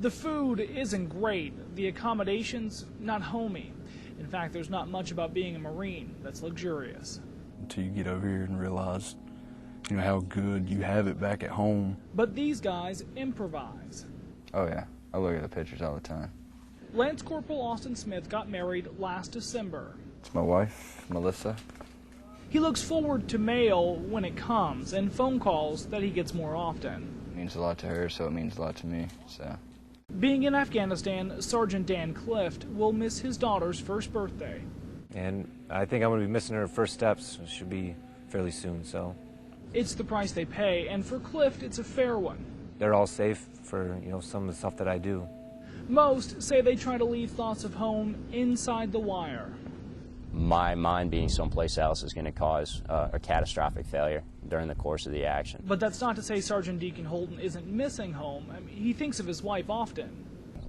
The food isn't great. The accommodations, not homey. In fact, there's not much about being a Marine that's luxurious. Until you get over here and realize, how good you have it back at home. But these guys improvise. Oh yeah, I look at the pictures all the time. Lance Corporal Austin Smith got married last December. It's my wife, Melissa. He looks forward to mail when it comes and phone calls that he gets more often. It means a lot to her, so it means a lot to me, so. Being in Afghanistan, Sergeant Dan Clift will miss his daughter's first birthday. And I think I'm going to be missing her first steps. It should be fairly soon, so. It's the price they pay, and for Clift, it's a fair one. They're all safe for, some of the stuff that I do. Most say they try to leave thoughts of home inside the wire. My mind being someplace else is going to cause a catastrophic failure during the course of the action. But that's not to say Sergeant Deacon Holden isn't missing home. He thinks of his wife often.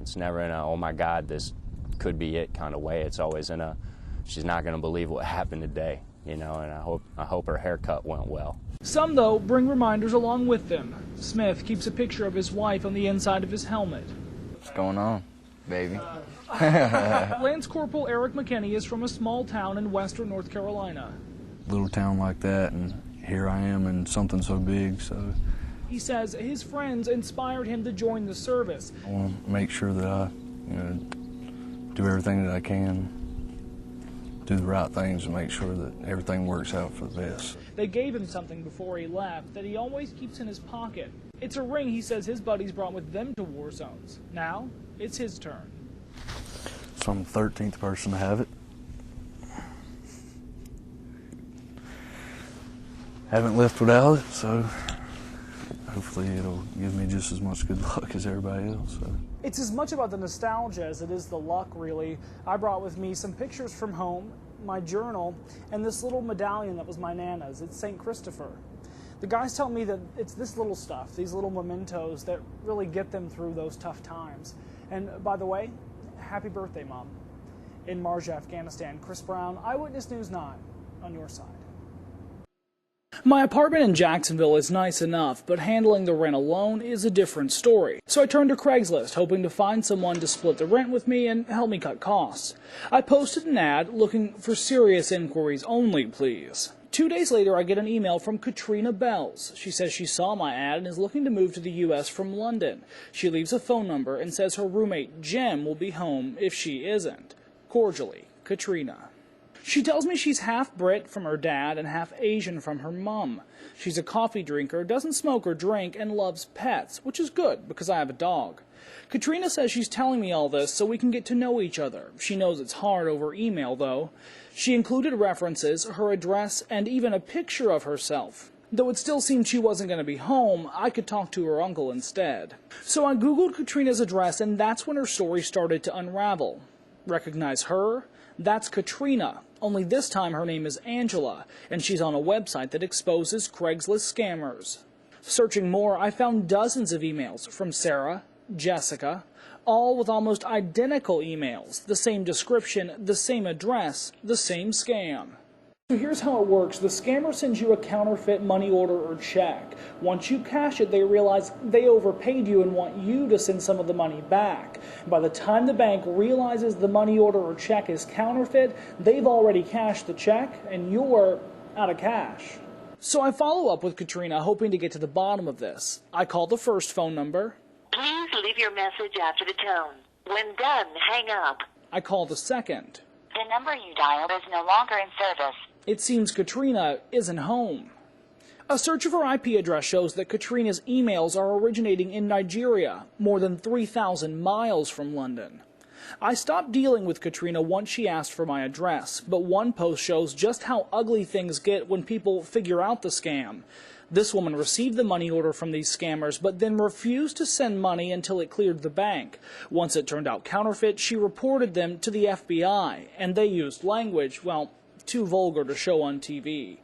It's never in a, oh my God, this could be it kind of way. It's always in a, she's not going to believe what happened today, and I hope her haircut went well. Some, though, bring reminders along with them. Smith keeps a picture of his wife on the inside of his helmet. What's going on, baby? Lance Corporal Eric McKinney is from a small town in western North Carolina. Little town like that, and here I am in something so big, so. He says his friends inspired him to join the service. I want to make sure that I, do everything that I can, do the right things and make sure that everything works out for the best. They gave him something before he left that he always keeps in his pocket. It's a ring he says his buddies brought with them to war zones. Now, it's his turn. So I'm the 13th person to have it. Haven't left without it, so hopefully it'll give me just as much good luck as everybody else. So. It's as much about the nostalgia as it is the luck, really. I brought with me some pictures from home, my journal, and this little medallion that was my Nana's. It's St. Christopher. The guys tell me that it's this little stuff, these little mementos, that really get them through those tough times. And by the way, happy birthday, Mom. In Marja, Afghanistan, Chris Brown, Eyewitness News 9, on your side. My apartment in Jacksonville is nice enough, but handling the rent alone is a different story. So I turned to Craigslist, hoping to find someone to split the rent with me and help me cut costs. I posted an ad looking for serious inquiries only, please. 2 days later, I get an email from Katrina Bells. She says she saw my ad and is looking to move to the U.S. from London. She leaves a phone number and says her roommate, Jem, will be home if she isn't. Cordially, Katrina. She tells me she's half Brit from her dad and half Asian from her mum. She's a coffee drinker, doesn't smoke or drink, and loves pets, which is good because I have a dog. Katrina says she's telling me all this so we can get to know each other. She knows it's hard over email, though. She included references, her address, and even a picture of herself. Though it still seemed she wasn't going to be home, I could talk to her uncle instead. So I Googled Katrina's address, and that's when her story started to unravel. Recognize her? That's Katrina, only this time her name is Angela, and she's on a website that exposes Craigslist scammers. Searching more, I found dozens of emails from Sarah, Jessica, all with almost identical emails, the same description, the same address, the same scam. So here's how it works. The scammer sends you a counterfeit money order or check. Once you cash it, they realize they overpaid you and want you to send some of the money back. By the time the bank realizes the money order or check is counterfeit, they've already cashed the check and you're out of cash. So I follow up with Katrina, hoping to get to the bottom of this. I call the first phone number. Please leave your message after the tone. When done, hang up. I call the second. The number you dialed is no longer in service. It seems Katrina isn't home. A search of her IP address shows that Katrina's emails are originating in Nigeria, more than 3,000 miles from London. I stopped dealing with Katrina once she asked for my address, but one post shows just how ugly things get when people figure out the scam. This woman received the money order from these scammers, but then refused to send money until it cleared the bank. Once it turned out counterfeit, she reported them to the FBI, and they used language, well, too vulgar to show on TV.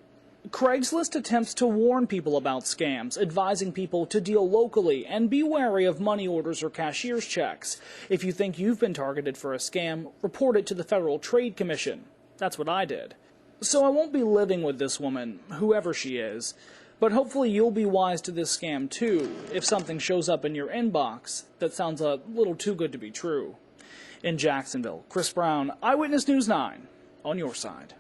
Craigslist attempts to warn people about scams, advising people to deal locally and be wary of money orders or cashier's checks. If you think you've been targeted for a scam, report it to the Federal Trade Commission. That's what I did. So I won't be living with this woman, whoever she is. But hopefully you'll be wise to this scam too, if something shows up in your inbox that sounds a little too good to be true. In Jacksonville, Chris Brown, Eyewitness News 9, on your side.